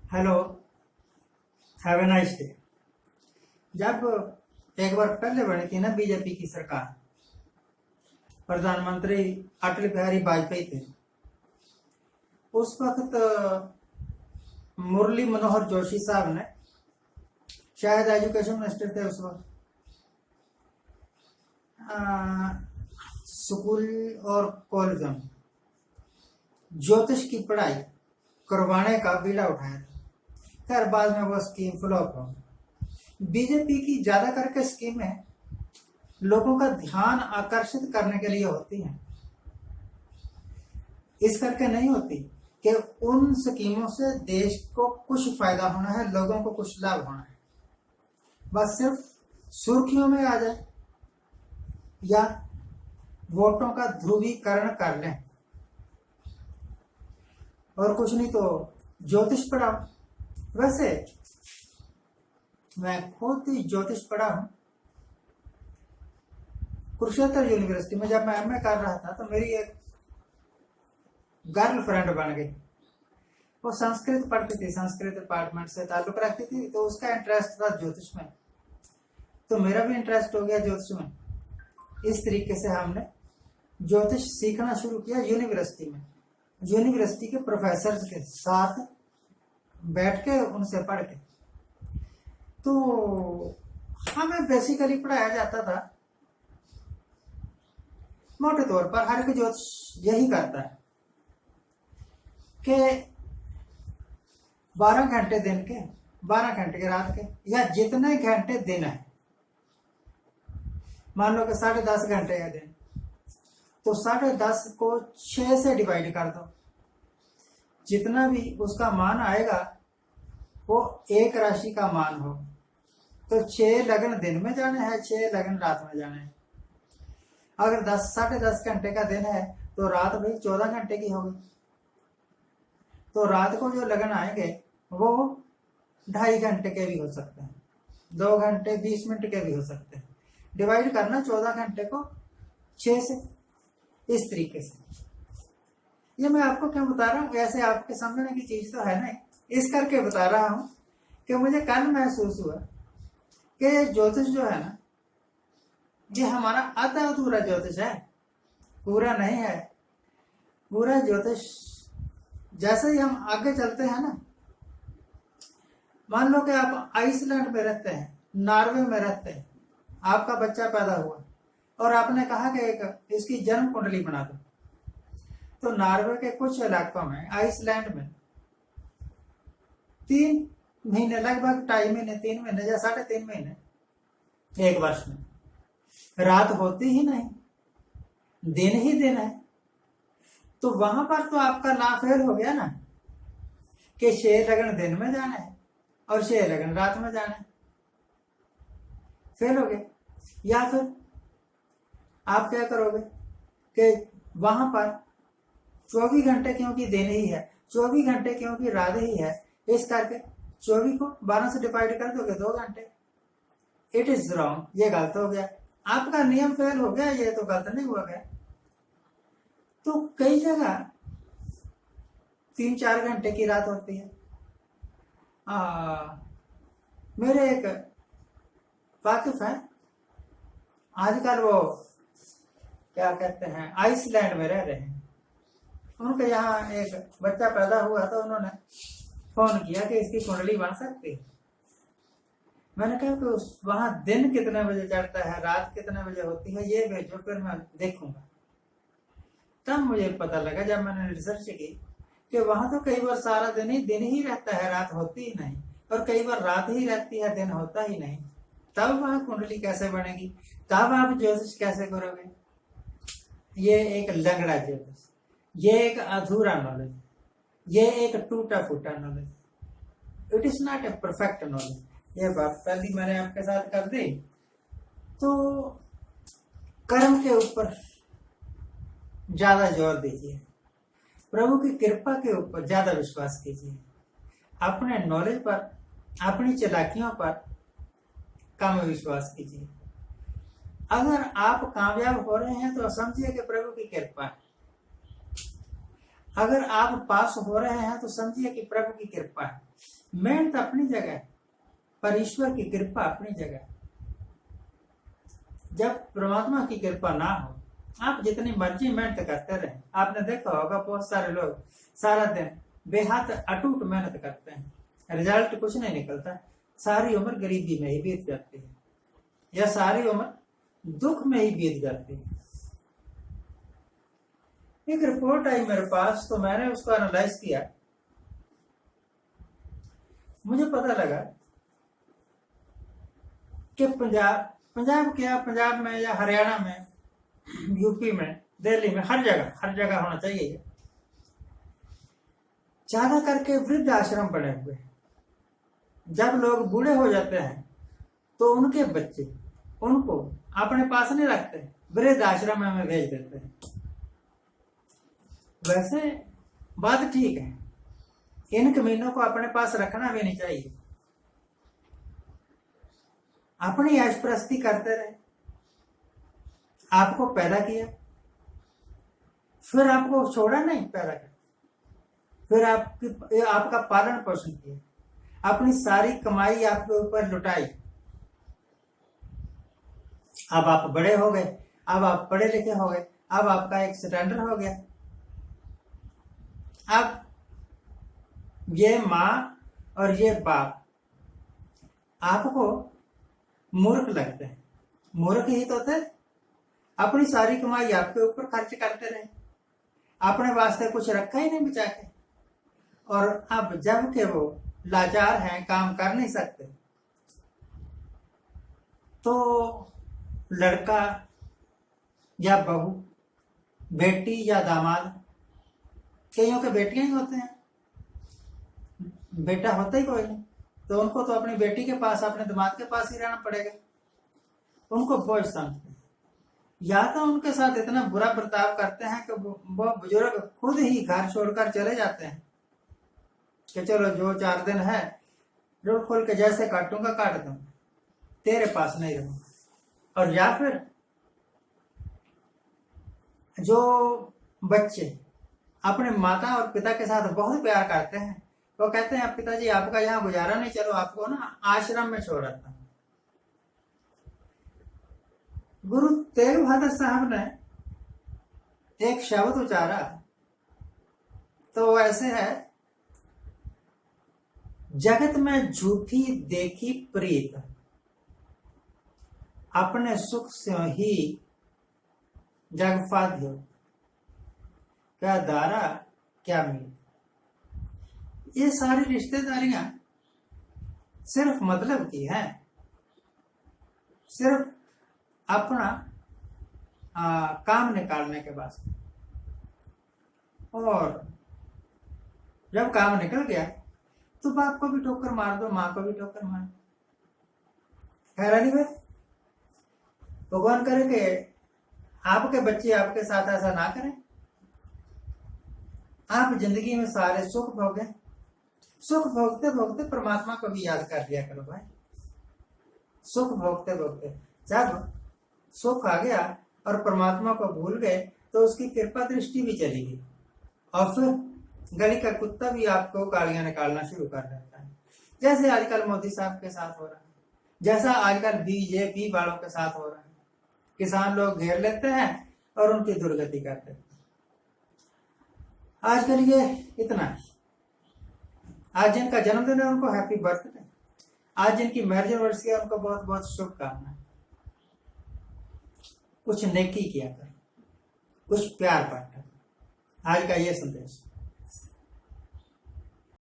Hello, have a nice day. जब एक बार पहले बनी थी ना बीजेपी की सरकार, प्रधानमंत्री अटल बिहारी वाजपेयी थे। उस वक्त मुरली मनोहर जोशी साहब ने, शायद एजुकेशन मिनिस्टर थे उस वक्त, स्कूल और कॉलेजों में ज्योतिष की पढ़ाई करवाने का बीड़ा उठाया था। खैर बाद में वो स्कीम फ्लॉप हो। बीजेपी की ज्यादा करके स्कीमें लोगों का ध्यान आकर्षित करने के लिए होती हैं, इस करके नहीं होती कि उन स्कीमों से देश को कुछ फायदा होना है, लोगों को कुछ लाभ होना है। बस सिर्फ सुर्खियों में आ जाए या वोटों का ध्रुवीकरण कर लें और कुछ नहीं तो ज्योतिष पढ़ाओ। वैसे मैं खुद ही ज्योतिष पढ़ा हूं। कुरुक्षेत्र यूनिवर्सिटी में जब मैं एमए कर रहा था तो मेरी एक गर्लफ्रेंड बन गई। वो संस्कृत पढ़ती थी, संस्कृत डिपार्टमेंट से ताल्लुक रखती थी, तो उसका इंटरेस्ट था ज्योतिष में, तो मेरा भी इंटरेस्ट हो गया ज्योतिष में। इस तरीके से हमने ज्योतिष सीखना शुरू किया यूनिवर्सिटी में, यूनिवर्सिटी के प्रोफेसर के साथ बैठ के उनसे पढ़ के। तो हमें बेसिकली पढ़ाया जाता था, मोटे तौर पर हर एक ज्योतिष यही करता है कि 12 घंटे दिन के, 12 घंटे के रात के, या जितने घंटे दिन है, मान लो कि 10.5 घंटे का दिन, तो 10.5 को 6 से डिवाइड कर दो। जितना भी उसका मान आएगा वो एक राशि का मान हो, तो 6 लगन दिन में जाने हैं, 6 लगन रात में जाने हैं। अगर 10-10.5 घंटे का दिन है तो रात भाई 14 घंटे की होगी, तो रात को जो लगन आएंगे वो 2.5 घंटे के भी हो सकते हैं, 2 घंटे 20 मिनट के भी हो सकते हैं। डिवाइड करना 14 घंटे को 6 से, इस तरीके से। ये मैं आपको क्यों बता रहा हूँ, ऐसे आपके समझने की चीज तो है नहीं, इस करके बता रहा हूँ कि मुझे कल महसूस हुआ कि ज्योतिष जो है ना, ये हमारा आधा अधूरा ज्योतिष है, पूरा नहीं है। पूरा ज्योतिष जैसे ही हम आगे चलते हैं ना, मान लो कि आप आइसलैंड में रहते हैं, नॉर्वे में रहते हैं, आपका बच्चा पैदा हुआ और आपने कहा कि एक इसकी जन्म कुंडली बना दो, तो नॉर्वे के कुछ इलाकों में, आइसलैंड में 3 महीने, लगभग 2.5 महीने, 3 महीने या 3.5 महीने, 1 वर्ष में रात होती ही नहीं, दिन ही दिन है। तो वहां पर तो आपका ना फेल हो गया ना कि 6 लगन दिन में जाना है और 6 लगन रात में जाना है, फेल हो गए। या फिर आप क्या करोगे कि वहां पर 24 घंटे क्योंकि दिन ही है, 24 घंटे क्योंकि रात ही है, इस करके 24 को 12 से डिवाइड कर दोगे 2 घंटे। इट इज रॉन्ग, ये गलत हो गया, आपका नियम फेल हो गया, ये तो गलत नहीं हुआ गया। तो कई जगह 3-4 घंटे की रात होती है। मेरे एक वाकिफ है, आजकल वो क्या कहते हैं, आइसलैंड में रह रहे हैं। उनके यहाँ एक बच्चा पैदा हुआ तो उन्होंने फोन किया कि इसकी कुंडली बन सकती है। मैंने कहा कि वहां दिन कितने बजे चढ़ता है, रात कितने बजे होती है, ये भेजो, फिर मैं देखूंगा। तब मुझे पता लगा, जब मैंने रिसर्च की, कि वहां तो कई बार सारा दिन ही रहता है, रात होती ही नहीं, और कई बार रात ही रहती है, दिन होता ही नहीं। तब वहां कुंडली कैसे बनेगी, तब आप ज्योतिष कैसे करोगे? ये एक लंगड़ा ज्योतिष, ये एक अधूरा नॉलेज, ये एक टूटा फूटा knowledge. It is not a perfect knowledge. ये बात पहली मैंने आपके साथ कर दी। तो कर्म के ऊपर ज्यादा जोर दीजिए, प्रभु की कृपा के ऊपर ज्यादा विश्वास कीजिए, अपने नॉलेज पर, अपनी चालाकियों पर कम विश्वास कीजिए। अगर आप कामयाब हो रहे हैं तो समझिए कि प्रभु की कृपा है, अगर आप पास हो रहे हैं तो समझिए कि प्रभु की कृपा है। मेहनत अपनी जगह है, पर ईश्वर की कृपा अपनी जगह है। जब परमात्मा की कृपा ना हो, आप जितनी मर्जी मेहनत करते रहे, आपने देखा होगा बहुत सारे लोग सारा दिन बेहद अटूट मेहनत करते हैं, रिजल्ट कुछ नहीं निकलता, सारी उम्र गरीबी में ही बीत जाती है या सारी उम्र दुख में ही बीत जाती है। एक रिपोर्ट आई मेरे पास, तो मैंने उसको एनालाइज किया। मुझे पता लगा कि पंजाब में या हरियाणा में, यूपी में, दिल्ली में, हर जगह होना चाहिए, ज्यादा करके वृद्ध आश्रम बने हुए हैं। जब लोग बूढ़े हो जाते हैं तो उनके बच्चे उनको अपने पास नहीं रखते, वृद्ध आश्रम में भेज देते हैं। वैसे बात ठीक है, इन कमीनों को अपने पास रखना भी नहीं चाहिए। अपनी ऐशप्रस्ती करते रहे, आपको पैदा किया, फिर आपको छोड़ा नहीं, पैदा किया, फिर आपका पालन पोषण किया, अपनी सारी कमाई आपके ऊपर लुटाई। अब आप बड़े हो गए, अब आप पढ़े लिखे हो गए, अब आपका एक स्टैंडर्ड हो गया। अब ये माँ और ये बाप आपको मूर्ख लगते हैं। मूर्ख ही तो थे, अपनी सारी कमाई आपके ऊपर खर्च करते रहे, अपने वास्ते कुछ रखा ही नहीं बचा के। और अब जब के वो लाचार हैं, काम कर नहीं सकते, तो लड़का या बहू, बेटी या दामाद, कईयों के बेटियां ही होते हैं, बेटा होता ही कोई नहीं, तो उनको तो अपनी बेटी के पास, अपने दामाद के पास ही रहना पड़ेगा। उनको बोझ समझते हैं, या तो उनके साथ इतना बुरा बर्ताव करते हैं कि वो बुजुर्ग खुद ही घर छोड़कर चले जाते हैं कि चलो जो 4 दिन है, रोड खोल के जैसे काटूंगा काट दूंगा, तेरे पास नहीं रहूंगा। और या फिर जो बच्चे अपने माता और पिता के साथ बहुत प्यार करते हैं, वो कहते हैं पिताजी आपका यहाँ गुजारा नहीं, चलो आपको ना आश्रम में छोड़ रखता हूं। गुरु तेग बहादुर साहब ने एक शब्द उचारा, तो ऐसे है, जगत में झूठी देखी प्रीत, अपने सुख से ही जग फाध्यो, क्या दारा क्या मीत। ये सारी रिश्तेदारियां सिर्फ मतलब की हैं, सिर्फ अपना काम निकालने के वास्ते। और जब काम निकल गया तो बाप को भी ठोकर मार दो, माँ को भी ठोकर मार दो। हैरानी भाई, भगवान करे कि आपके बच्चे आपके साथ ऐसा ना करें। आप जिंदगी में सारे सुख भोगे, सुख भोगते भोगते परमात्मा को भी याद कर लिया करो भाई। सुख भोगते भोगते जब सुख आ गया और परमात्मा को भूल गए तो उसकी कृपा दृष्टि भी चली गई, और फिर गली का कुत्ता भी आपको गालियां निकालना शुरू कर देता है, जैसे आजकल मोदी साहब के साथ हो रहा है, जैसा आजकल बीजेपी वालों के साथ हो रहा है। किसान लोग घेर लेते हैं और उनकी दुर्गति करते हैं। आज के लिए इतना ही। आज जिनका जन्मदिन है उनको हैप्पी बर्थडे, आज जिनकी मैरिज एनिवर्सरी है उनको बहुत बहुत शुभकामनाएं। कुछ नेकी किया कर, कुछ प्यार बांटा। आज का ये संदेश।